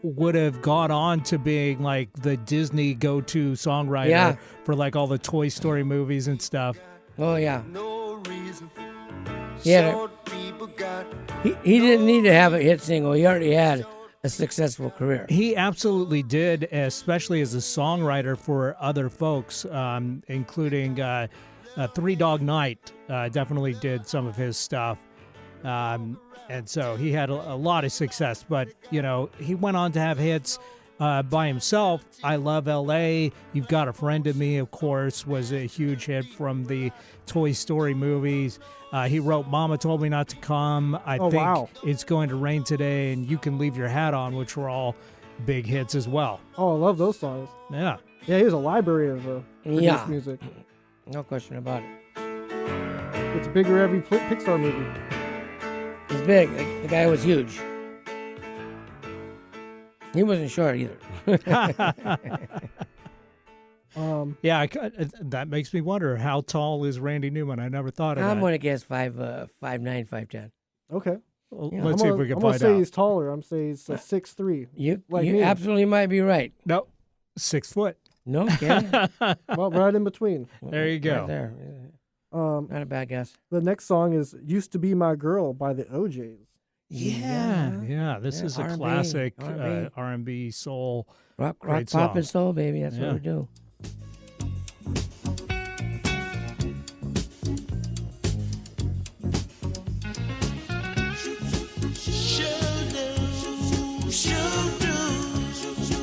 [SPEAKER 5] would have gone on to being like the Disney go-to songwriter for like all the Toy Story movies and stuff?
[SPEAKER 3] Oh, yeah.
[SPEAKER 6] No reason.
[SPEAKER 3] Yeah. He didn't need to have a hit single. He already had a successful career.
[SPEAKER 5] He absolutely did, especially as a songwriter for other folks, including Three Dog Night definitely did some of his stuff. And so he had a lot of success. But, you know, he went on to have hits by himself. I Love L.A., You've Got a Friend in Me, of course, was a huge hit from the Toy Story movies. He wrote Mama Told Me Not to Come, I Think
[SPEAKER 4] wow.
[SPEAKER 5] It's Going to Rain Today, and You Can Leave Your Hat On, which were all big hits as well.
[SPEAKER 4] Oh, I love those songs.
[SPEAKER 5] Yeah.
[SPEAKER 4] Yeah, he was a library of produced
[SPEAKER 3] Yeah.
[SPEAKER 4] music.
[SPEAKER 3] No question about it.
[SPEAKER 4] It's bigger every Pixar movie.
[SPEAKER 3] He's big. The guy was huge. He wasn't short either.
[SPEAKER 5] Yeah, that makes me wonder, how tall is Randy Newman? I never thought of
[SPEAKER 3] I'm
[SPEAKER 5] that.
[SPEAKER 3] going to guess 5'9", 5'10".
[SPEAKER 4] Okay.
[SPEAKER 5] Well,
[SPEAKER 3] Yeah.
[SPEAKER 5] let's see if we can
[SPEAKER 4] I'm gonna
[SPEAKER 5] find
[SPEAKER 4] say
[SPEAKER 5] out.
[SPEAKER 4] he's taller. I'm saying he's 6'3".
[SPEAKER 3] You
[SPEAKER 4] Like
[SPEAKER 3] you
[SPEAKER 4] me.
[SPEAKER 3] absolutely might be right.
[SPEAKER 5] No, 6 foot.
[SPEAKER 3] No, okay.
[SPEAKER 4] Well, right in between.
[SPEAKER 5] There you go.
[SPEAKER 3] Right there. Not a bad guess.
[SPEAKER 4] The next song is "Used to Be My Girl" by the OJs.
[SPEAKER 5] Yeah. This
[SPEAKER 3] Yeah,
[SPEAKER 5] is a
[SPEAKER 3] R&B,
[SPEAKER 5] classic
[SPEAKER 3] R&B.
[SPEAKER 5] R&B soul.
[SPEAKER 3] Rock,
[SPEAKER 5] Great
[SPEAKER 3] pop, and
[SPEAKER 5] song.
[SPEAKER 3] soul, baby. That's
[SPEAKER 5] Yeah.
[SPEAKER 3] what we do.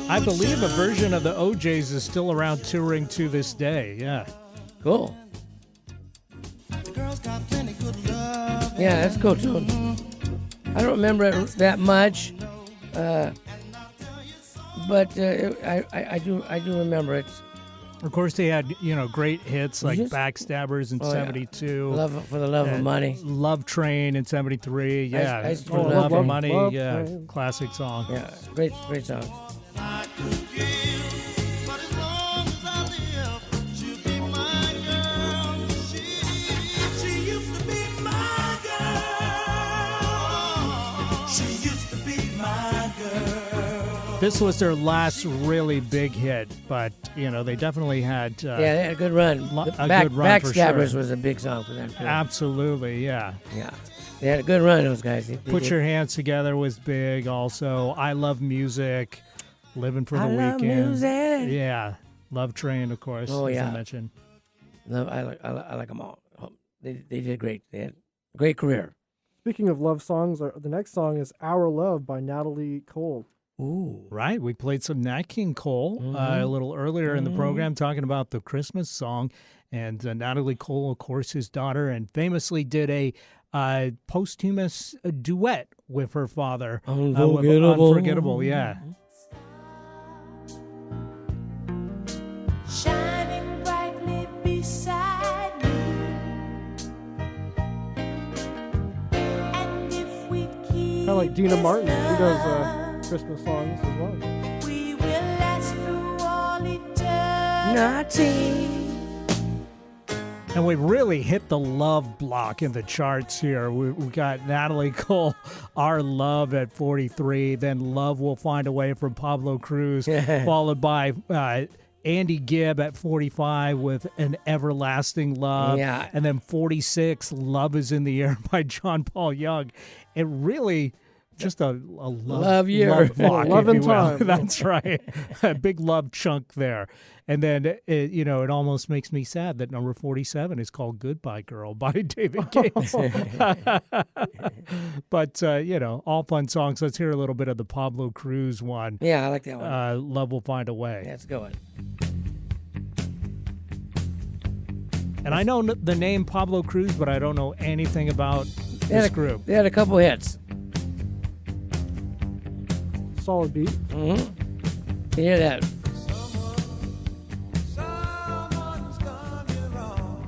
[SPEAKER 5] I believe a version of the OJs is still around touring to this day. Yeah.
[SPEAKER 3] Cool. Yeah, that's cool too. I don't remember it that much, but I do remember it.
[SPEAKER 5] Of course, they had, great hits like
[SPEAKER 3] Yes.
[SPEAKER 5] Backstabbers in
[SPEAKER 3] Oh, yeah.
[SPEAKER 5] 72.
[SPEAKER 3] For the love of money.
[SPEAKER 5] Love Train in 73. Yeah.
[SPEAKER 3] I used to
[SPEAKER 5] For
[SPEAKER 3] love
[SPEAKER 5] Love of
[SPEAKER 3] Train.
[SPEAKER 5] Money.
[SPEAKER 4] Love
[SPEAKER 5] Yeah.
[SPEAKER 4] Train.
[SPEAKER 5] Classic song.
[SPEAKER 3] Yeah, great song.
[SPEAKER 5] This was their last really big hit, but, they definitely had...
[SPEAKER 3] Yeah, they had a good run.
[SPEAKER 5] a
[SPEAKER 3] The
[SPEAKER 5] good run for
[SPEAKER 3] Backstabbers
[SPEAKER 5] sure.
[SPEAKER 3] was a big song for them too.
[SPEAKER 5] Absolutely, yeah.
[SPEAKER 3] Yeah, they had a good run. Those guys. They
[SPEAKER 5] Put
[SPEAKER 3] did.
[SPEAKER 5] Your Hands Together was big also. I Love Music. Living for the
[SPEAKER 3] I love
[SPEAKER 5] Weekend.
[SPEAKER 3] music.
[SPEAKER 5] Yeah. Love Train, of course,
[SPEAKER 3] Oh,
[SPEAKER 5] as
[SPEAKER 3] yeah.
[SPEAKER 5] I mentioned.
[SPEAKER 3] No, I like them all. They did great. They had a great career.
[SPEAKER 4] Speaking of love songs, the next song is "Our Love" by Natalie Cole.
[SPEAKER 3] Ooh.
[SPEAKER 5] Right. We played some Nat King Cole a little earlier in the program, talking about the Christmas song. And Natalie Cole, of course, his daughter, and famously did a posthumous duet with her father. with Unforgettable, yeah.
[SPEAKER 7] Shining brightly beside me. And if we keep
[SPEAKER 4] Kind of like Dina
[SPEAKER 7] this
[SPEAKER 4] Martin. She does
[SPEAKER 7] love,
[SPEAKER 4] Christmas songs as well.
[SPEAKER 7] we will last through all eternity.
[SPEAKER 5] And we really hit the love block in the charts here. We got Natalie Cole, Our Love at 43, then Love Will Find a Way from Pablo Cruz, followed by Andy Gibb at 45 with An Everlasting Love.
[SPEAKER 3] Yeah.
[SPEAKER 5] And then 46, Love is in the Air by John Paul Young. It really... Just a
[SPEAKER 3] Love year.
[SPEAKER 5] love block,
[SPEAKER 4] Love
[SPEAKER 5] if
[SPEAKER 4] and
[SPEAKER 5] you will.
[SPEAKER 4] time.
[SPEAKER 5] That's right. A big love chunk there. And then, it almost makes me sad that number 47 is called Goodbye Girl by David Gates. But, all fun songs. Let's hear a little bit of the Pablo Cruz one.
[SPEAKER 3] Yeah, I like that one.
[SPEAKER 5] Love Will Find a Way.
[SPEAKER 3] That's a good one.
[SPEAKER 5] And I know the name Pablo Cruz, but I don't know anything about this group.
[SPEAKER 3] They had a couple hits.
[SPEAKER 4] Solid beat.
[SPEAKER 3] Mm-hmm. You hear that?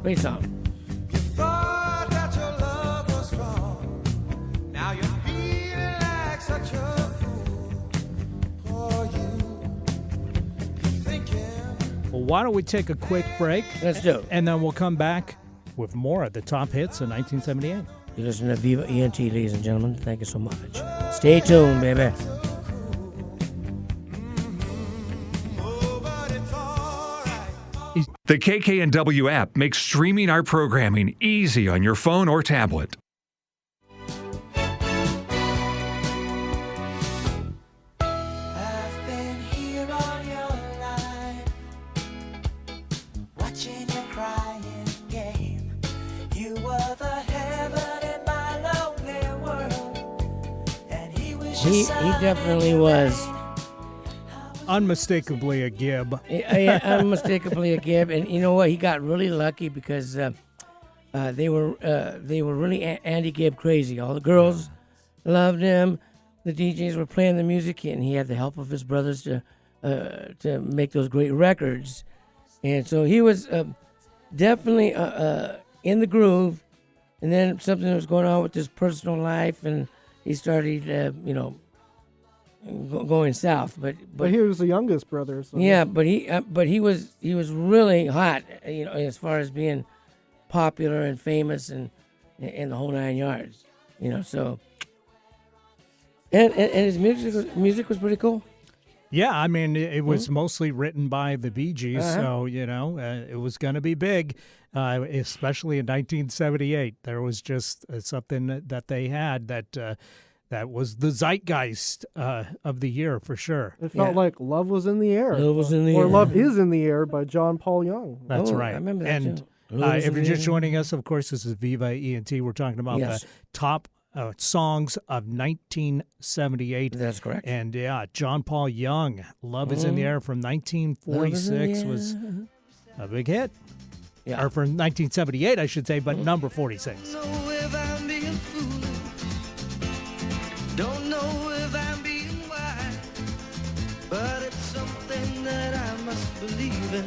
[SPEAKER 3] Great song.
[SPEAKER 5] Well, why don't we take a quick break?
[SPEAKER 3] Let's do it.
[SPEAKER 5] And then we'll come back with more of the top hits in 1978.
[SPEAKER 3] You listen to Viva ENT, ladies and gentlemen. Thank you so much. Stay tuned, baby.
[SPEAKER 8] The KKNW app makes streaming our programming easy on your phone or tablet.
[SPEAKER 6] I've been here all your life, watching your crying game. You were the heaven in my lonely
[SPEAKER 3] He definitely was.
[SPEAKER 5] Unmistakably a Gibb.
[SPEAKER 3] Yeah, unmistakably a Gibb, and you know what? He got really lucky because they were really Andy Gibb crazy. All the girls loved him. The DJs were playing the music, and he had the help of his brothers to make those great records. And so he was definitely in the groove. And then something was going on with his personal life, and he started, going south. But
[SPEAKER 4] he was the youngest brother. So
[SPEAKER 3] yeah, but he was really hot, as far as being popular and famous and the whole 9 yards, So and his music was pretty cool.
[SPEAKER 5] Yeah, I mean, it was mostly written by the Bee Gees, so, it was going to be big, especially in 1978. There was just something that they had that was the zeitgeist of the year, for sure.
[SPEAKER 4] It felt like Love Was in the Air.
[SPEAKER 3] Love Was in the Air.
[SPEAKER 4] Or Love Is in the Air by John Paul Young.
[SPEAKER 5] That's right.
[SPEAKER 3] I remember that,
[SPEAKER 5] and
[SPEAKER 3] too.
[SPEAKER 5] if you're just joining us, of course, this is Viva ENT. We're talking about the top songs of 1978.
[SPEAKER 3] That's correct.
[SPEAKER 5] And John Paul Young, Love Is in the Air from 1946 was a big hit.
[SPEAKER 3] Yeah.
[SPEAKER 5] Or from 1978, I should say, but number 46.
[SPEAKER 6] Don't know if I'm being foolish. Don't know if I'm being wise. But it's something that I must believe in.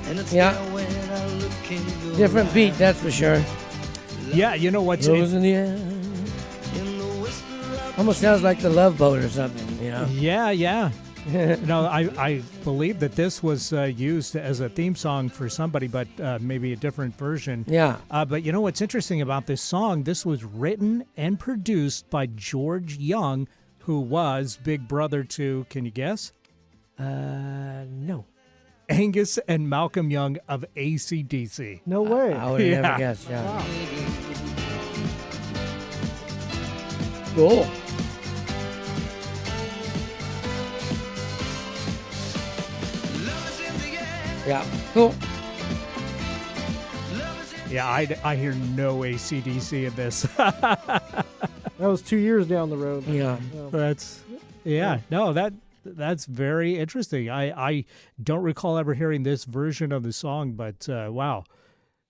[SPEAKER 6] And it's there when I look in your
[SPEAKER 3] Different beat,
[SPEAKER 6] eyes.
[SPEAKER 3] that's for sure.
[SPEAKER 5] Yeah, you know what's
[SPEAKER 3] Rose in the air. Almost sounds like the Love Boat or something,
[SPEAKER 5] Yeah. No, I believe that this was used as a theme song for somebody, but maybe a different version.
[SPEAKER 3] Yeah.
[SPEAKER 5] But you know what's interesting about this song? This was written and produced by George Young, who was big brother to, can you guess?
[SPEAKER 3] No.
[SPEAKER 5] Angus and Malcolm Young of AC/DC.
[SPEAKER 4] No way.
[SPEAKER 3] I would have never guessed, yeah. Cool. Yeah, cool.
[SPEAKER 5] Yeah, I hear no AC/DC in this.
[SPEAKER 4] That was 2 years down the road.
[SPEAKER 3] Yeah.
[SPEAKER 5] That's very interesting. I don't recall ever hearing this version of the song, but wow.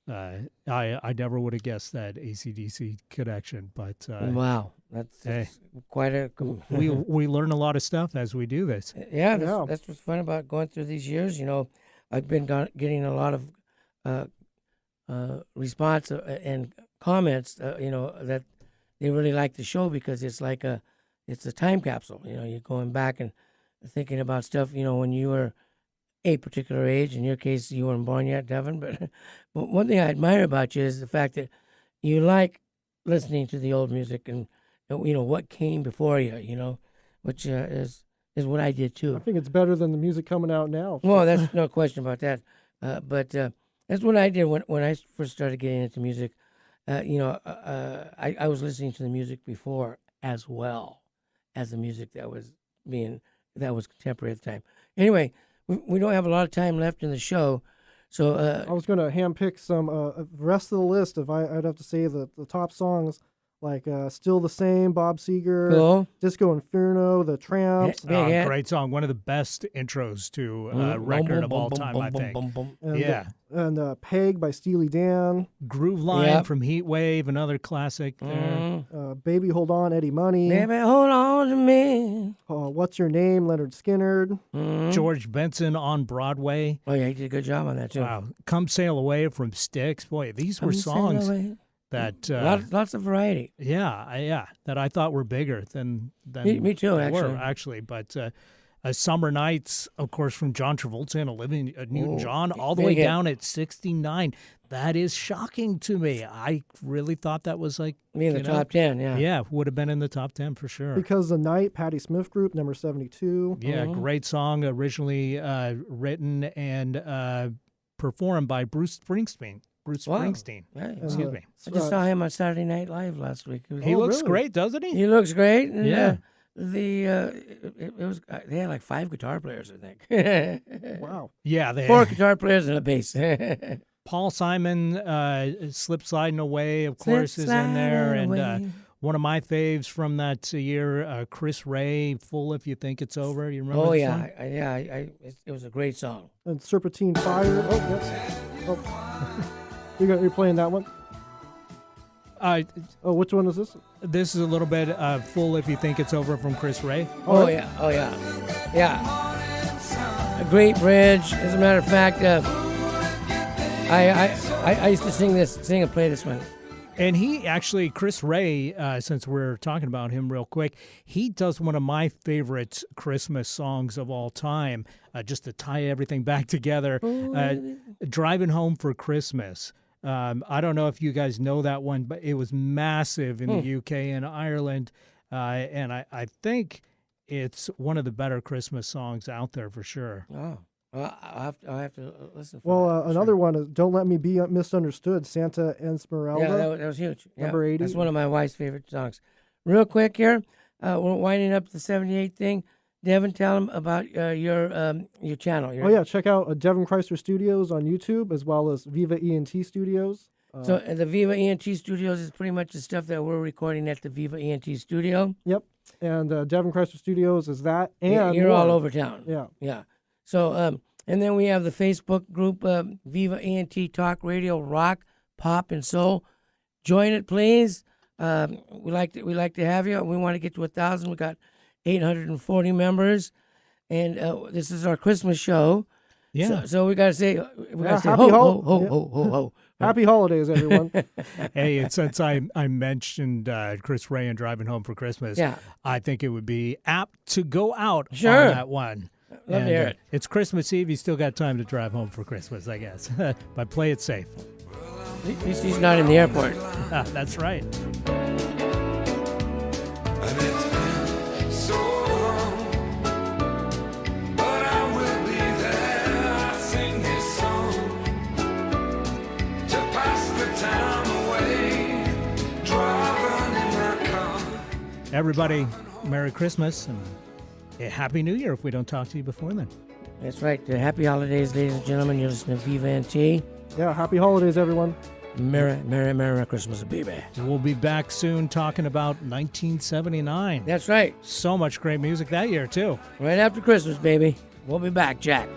[SPEAKER 5] I never would have guessed that AC/DC connection, but
[SPEAKER 3] Wow, that's quite a.
[SPEAKER 5] we learn a lot of stuff as we do this.
[SPEAKER 3] Yeah, that's what's fun about going through these years. I've been getting a lot of response and comments. That they really like the show because it's like it's a time capsule. You're going back and thinking about stuff. When you were a particular age. In your case, you weren't born yet, Devin. But one thing I admire about you is the fact that you like listening to the old music and what came before you. Which is what I did too.
[SPEAKER 4] I think it's better than the music coming out now.
[SPEAKER 3] Well, that's no question about that. But that's what I did when I first started getting into music. I was listening to the music before as well as the music that was contemporary at the time. Anyway, we don't have a lot of time left in the show, so
[SPEAKER 4] I was going to handpick some rest of the list. If I'd have to say the top songs. Like Still the Same, Bob Seger,
[SPEAKER 3] cool.
[SPEAKER 4] Disco Inferno, The Tramps.
[SPEAKER 5] Great song. One of the best intros to a record of all time, I think.
[SPEAKER 4] And Peg by Steely Dan.
[SPEAKER 5] Groove Line from Heat Wave, another classic there.
[SPEAKER 4] Baby Hold On, Eddie Money.
[SPEAKER 3] Baby Hold On to Me.
[SPEAKER 4] What's Your Name, Leonard Skinner.
[SPEAKER 5] George Benson on Broadway.
[SPEAKER 3] Oh, yeah, he did a good job on that, too.
[SPEAKER 5] Wow. Come Sail Away from Styx. Boy, these were songs that
[SPEAKER 3] lots of variety.
[SPEAKER 5] Yeah, that I thought were bigger than
[SPEAKER 3] me too.
[SPEAKER 5] Actually, but Summer Nights, of course, from John Travolta and Olivia Newton-John, all the way down at 69. That is shocking to me. I really thought that was like
[SPEAKER 3] in the top 10.
[SPEAKER 5] Yeah, would have been in the top 10 for sure.
[SPEAKER 4] Because the Night, Patti Smith Group, number 72.
[SPEAKER 5] Yeah, great song, originally written and performed by Bruce Springsteen.
[SPEAKER 3] Right.
[SPEAKER 5] Excuse me.
[SPEAKER 3] I just saw him on Saturday Night Live last week.
[SPEAKER 5] He looks great, doesn't he?
[SPEAKER 3] He looks great. And,
[SPEAKER 5] yeah.
[SPEAKER 3] It was they had like 5 guitar players, I think.
[SPEAKER 4] Wow.
[SPEAKER 5] Yeah, they
[SPEAKER 3] 4 guitar players and a bass.
[SPEAKER 5] Paul Simon, Slip Sliding Away, of course, is in there, and One of my faves from that year, Chris Ray, "Full If You Think It's Over." You remember?
[SPEAKER 3] Oh
[SPEAKER 5] this
[SPEAKER 3] yeah,
[SPEAKER 5] one?
[SPEAKER 3] it was a great song.
[SPEAKER 4] And Serpentine Fire. Oh, yes. Oh. You're playing that one? Oh, which one is this?
[SPEAKER 5] This is a little bit of "Full If You Think It's Over" from Chris Ray.
[SPEAKER 3] Oh yeah. A great bridge. As a matter of fact, I used to sing and play this one.
[SPEAKER 5] And he actually, Chris Ray, since we're talking about him real quick, he does one of my favorite Christmas songs of all time, just to tie everything back together, "Driving Home for Christmas." I don't know if you guys know that one, but it was massive in the UK and Ireland, and I think it's one of the better Christmas songs out there for sure.
[SPEAKER 3] Oh. Well, I'll have to listen.
[SPEAKER 4] Another one is "Don't Let Me Be Misunderstood," Santa Esmeralda.
[SPEAKER 3] Yeah, that was huge.
[SPEAKER 4] Number 80.
[SPEAKER 3] That's one of my wife's favorite songs. Real quick here, we're winding up the 78 thing. Devin, tell them about your channel.
[SPEAKER 4] Check out Devin Creisler Studios on YouTube, as well as Viva ENT Studios.
[SPEAKER 3] So the Viva ENT Studios is pretty much the stuff that we're recording at the Viva ENT Studio.
[SPEAKER 4] Yep. And Devin Creisler Studios is that. And
[SPEAKER 3] you're
[SPEAKER 4] more.
[SPEAKER 3] all over town.
[SPEAKER 4] Yeah.
[SPEAKER 3] So, and then we have the Facebook group, Viva ENT Talk Radio, Rock, Pop, and Soul. Join it, please. We like to have you. We want to get to 1,000. We got 840 members, and this is our Christmas show.
[SPEAKER 5] Yeah.
[SPEAKER 3] So we gotta say,
[SPEAKER 4] happy
[SPEAKER 3] ho.
[SPEAKER 4] Happy holidays, everyone.
[SPEAKER 5] Hey, and since I mentioned Chris Ray and "Driving Home for Christmas," I think it would be apt to go out on that one.
[SPEAKER 3] Love to hear it.
[SPEAKER 5] It's Christmas Eve. You still got time to drive home for Christmas, I guess. But play it safe.
[SPEAKER 3] At least he's not in the airport.
[SPEAKER 5] That's right. Everybody, Merry Christmas and a Happy New Year if we don't talk to you before then.
[SPEAKER 3] That's right. Happy holidays, ladies and gentlemen. You're listening to Viva NT.
[SPEAKER 4] Yeah, happy holidays, everyone.
[SPEAKER 3] Merry Christmas, baby.
[SPEAKER 5] We'll be back soon talking about 1979.
[SPEAKER 3] That's right.
[SPEAKER 5] So much great music that year, too.
[SPEAKER 3] Right after Christmas, baby. We'll be back, Jack.